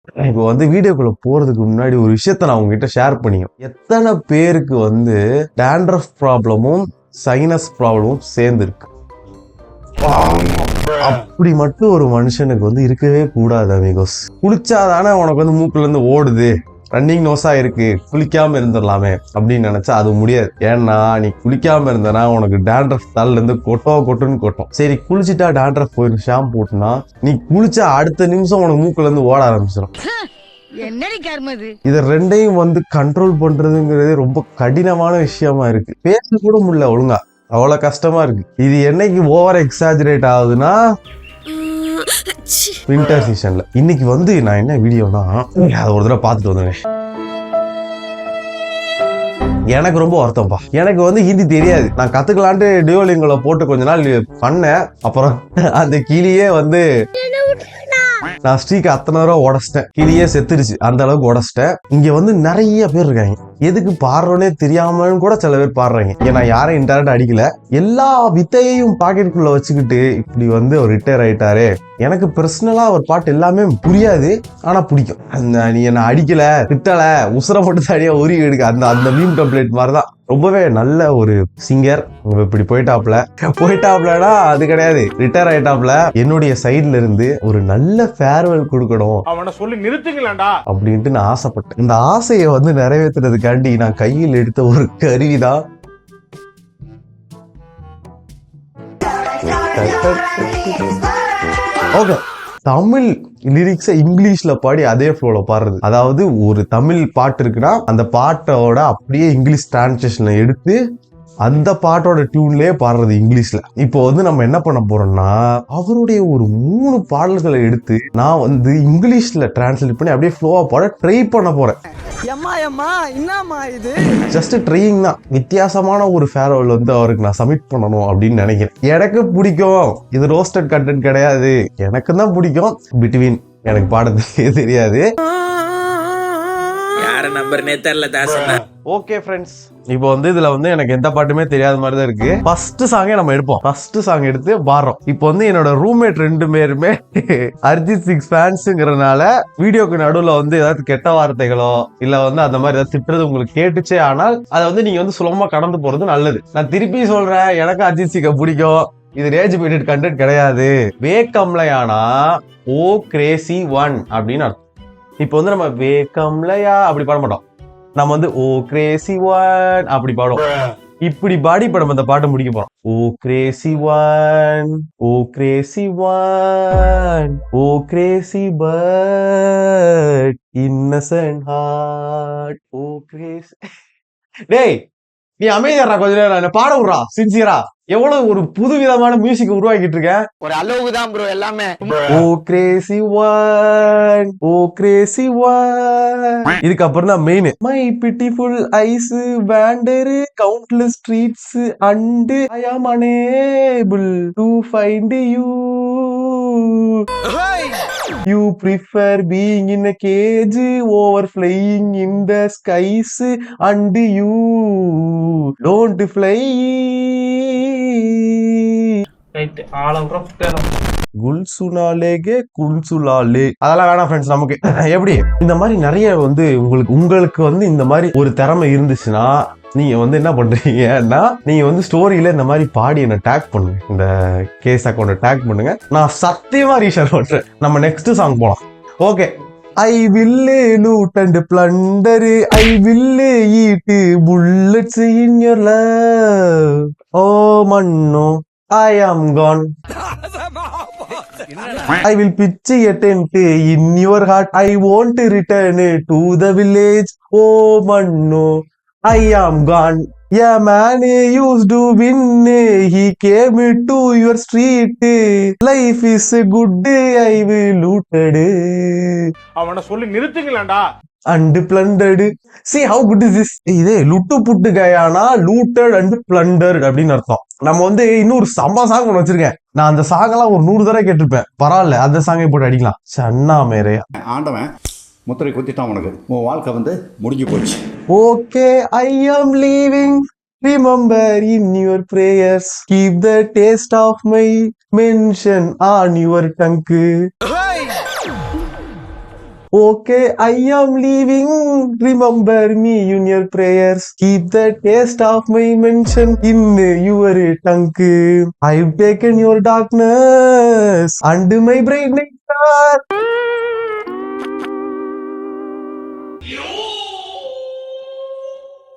இப்போ வந்து வீடியோக்குள்ள போறதுக்கு முன்னாடி ஒரு விஷயத்த நான் உங்ககிட்ட ஷேர் பண்ணியும், எத்தனை பேருக்கு வந்து டேண்ட்ரஃப் ப்ராப்ளமும் சைனஸ் ப்ராப்ளமும் சேர்ந்து இருக்கு. அப்படி மட்டும் ஒரு மனுஷனுக்கு வந்து இருக்கவே கூடாது அமிகோஸ். குளிச்சாதானே உனக்கு வந்து மூக்குல இருந்து ஓடுது, ரன்னிங் நோஸா இருக்கு, குளிக்காம இருந்துடலாமே அப்படின்னு நினைச்சா அது முடியாது. ஏன்னா நீ குளிக்காம இருந்தனா உனக்கு டேண்ட்ரஃப் தள்ள இருந்து கொட்டுன்னு கொட்டும். சரி, குளிச்சுட்டா டேண்ட்ரஃப் போயிடும் ஷாம்பு போட்டுனா, நீ குளிச்சா அடுத்த நிமிஷம் உனக்கு மூக்குல இருந்து ஓட ஆரம்பிச்சிடும். இத ரெண்டையும் வந்து கண்ட்ரோல் பண்றதுங்கிறது ரொம்ப கடினமான விஷயமா இருக்கு. பேச கூட முடியல ஒழுங்கா, அவ்வளவு கஷ்டமா இருக்கு. இது என்னைக்கு ஓவர் எக்ஸாஜரேட் ஆகுதுன்னா வின்டர் சீசன்ல. இன்னைக்கு வந்து நான் என்ன வீடியோனா, அதை ஒரு தடவை பார்த்துட்டு வந்தேன். எனக்கு ரொம்ப வருத்தம்ப்பா. எனக்கு வந்து ஹிந்தி தெரியாது. நான் கத்துக்கலான்ட்டு டியோலிங்கோல போட்டு கொஞ்ச நாள் பண்ணேன். அப்புறம் அந்த கிளியே வந்து நான் ஸ்ட்ரீக் அத்தனை ரூபா உடச்சிட்டேன். கிளியே செத்துருச்சு, அந்த அளவுக்கு உடச்சிட்டேன். இங்க வந்து நிறைய பேர் இருக்காங்க, எதுக்கு பாடுறோன்னே தெரியாமலும் கூட சில பேர் பாடுறாங்க. ஏன்னா யாரையும் இன்டர்நெட் அடிக்கல, எல்லா வித்தையையும் பாக்கெட்டுக்குள்ள வச்சுக்கிட்டு இப்படி வந்து அவர் ரிட்டையர் ஆயிட்டாரு. எனக்கு பர்சனலா அவர் பாட்டு எல்லாமே புரியாது, ஆனா பிடிக்கும். நீ என்ன அடிக்கல திட்டல உசுர மட்டும் தனியா உருவி எடுக்க, அந்த மீம் டெம்ப்ளேட் மாதிரிதான். ரொம்பவே நல்ல ஒரு சிங்கர். இப்படி போயிட்டாப்லனா அது கிடையாது, ரிட்டையர் ஆயிட்டாப்ல. என்னுடைய சைட்ல இருந்து ஒரு நல்ல ஃபேர்வெல் கொடுக்கணும் அவனை சொல்லி நிறுத்துங்களா அப்படின்ட்டு நான் ஆசைப்பட்டேன். இந்த ஆசையை வந்து நிறைவேற்றுறதுக்காண்டி நான் கையில் எடுத்த ஒரு கருவிதான் ஓகே, தமிழ் லிரிக்ஸை இங்கிலீஷ்ல பாடி அதே ஃப்ளோல பாடுறது. அதாவது ஒரு தமிழ் பாட்டு இருக்குன்னா அந்த பாட்டோட அப்படியே இங்கிலீஷ் டிரான்ஸ்லேஷன்ல எடுத்து அந்த பாட்டோட டியூன்லயே பாடுறது இங்கிலீஷ்ல. இப்போ வந்து நம்ம என்ன பண்ண போறோம்னா, அவருடைய ஒரு 3 பாடல்களை எடுத்து நான் வந்து இங்கிலீஷ்ல டிரான்ஸ்லேட் பண்ணி அப்படியே ஃப்ளோவா பாட ட்ரை பண்ண போறேன். ஜஸ்ட் ட்ரையிங் தான். வித்தியாசமான ஒரு ஃபேர்வெல் வந்து அவருக்கு நான் சப்மிட் பண்ணணும் அப்படின்னு நினைக்கிறேன். எனக்கு பிடிக்கும், இது ரோஸ்டட் கண்டென்ட் கிடையாது, எனக்கு தான் பிடிக்கும். பிட்வீன் எனக்கு பாடத்துக்கே தெரியாது. ஓகே ஃப்ரெண்ட்ஸ், இப்போ வந்து இதுல வந்து எனக்கு எந்த பாட்டுமே தெரியாத மாதிரி தான் இருக்கு. ஃபர்ஸ்ட் சாங்கே நம்ம எடுப்போம். ஃபர்ஸ்ட் சாங் எடுத்து பாடுறோம். இப்போ வந்து என்னோட ரூம்மேட் 2 பேருமே அரிஜித் சிங் ஃபேன்ஸுங்கிறதுனால வீடியோக்கு நடுவுல வந்து ஏதாவது கெட்ட வார்த்தைகளோ இல்ல வந்து அந்த மாதிரி ஏதாவது திட்டுறது உங்களுக்கு கேட்டுச்சே, ஆனால் அதை வந்து நீங்க வந்து சுலபமா கடந்து போறது நல்லது. நான் திருப்பி சொல்றேன், எனக்கு அரிஜித் சிங்கை பிடிக்கும். இது ரேஜ் பீட்டட் கண்டென்ட் கிடையாது. வேக்கம்லையானா ஓ கிரேசி ஒன் அப்படின்னு அர்த்தம். இப்போ வந்து நம்ம வேக்கம்லையா அப்படி பாட மாட்டோம், நம்ம வந்து ஓ கிரேசி ஒன் அப்படி பாடுவோம். இப்படி பாடி இப்ப நம்ம இந்த பாட்டை முடிக்க போறோம். ஓ crazy one, oh crazy one, oh Crazy PERT, Innocent heart, ஓ கிரேசி. டேய் நீ அமைதியா கொஞ்ச நேரம், என்ன பாட விடுறா சின்சியரா. எவ்வளவு ஒரு புது விதமான மியூசிக் உருவாக்கிட்டு இருக்க. ஒரு அளவுக்கு தான் ப்ரோ எல்லாமே. Oh crazy one, oh crazy one. இதுக்கப்புறம் தான் main. My beautiful eyes wander countless streets and I am unable to find you. You prefer being in a cage over flying in the skies and you don't fly. Right, குல்சுனாலேகே குல்சுலாலே அதெல்லாம் வேணாம் friends நமக்கு. எப்படி இந்த மாதிரி நிறைய வந்து உங்களுக்கு வந்து இந்த மாதிரி ஒரு திறமை இருந்துச்சுன்னா நீங்க வந்து என்ன பண்றீங்கன்னா, நீங்க வந்து ஸ்டோரியில இந்த மாதிரி பாடி என்ன டேக் பண்ணுங்க, இந்த கேஸ் அக்கௌண்ட டேக் பண்ணுங்க, நான் சத்தியமா ரீஷேர் பண்றேன். நம்ம நெக்ஸ்ட் சாங் போலாம். Okay, I will loot and plunder, I will eat bullets in your love. Oh Manno, I am gone. I will pitch a tent in your heart. I won't return to the village. Oh Manno, I am gone. Yeah, man used to win. He came to your street. Life is good. I will looted. அவனை சொல்லி நிறுத்துங்களா. And plundered. See how good is this? இதே லுட்டு புட்டு Guyana looted and பிளண்டர்ட் அப்படின்னு அர்த்தம். நம்ம வந்து இன்னொரு சம்பா song ஒன்று வச்சிருக்கேன். நான் அந்த சாங் எல்லாம் ஒரு 100 தடவை கேட்டிருப்பேன். பரவாயில்ல, அந்த சாங்கை போட்டு அடிக்கலாம். சன்னா மேரே ஆண்டவன் முத்திரை குத்திட்டான், உனக்கு உன் வாழ்க்கை வந்து முடிஞ்சு போச்சு. ஓகே, ஐ ஆம் leaving. Remember in your prayers, keep the taste of my mention on your tongue. Okay, I am leaving. Remember me in your prayers. Keep the taste of my mention in your tongue. I've taken your darkness and my brightness.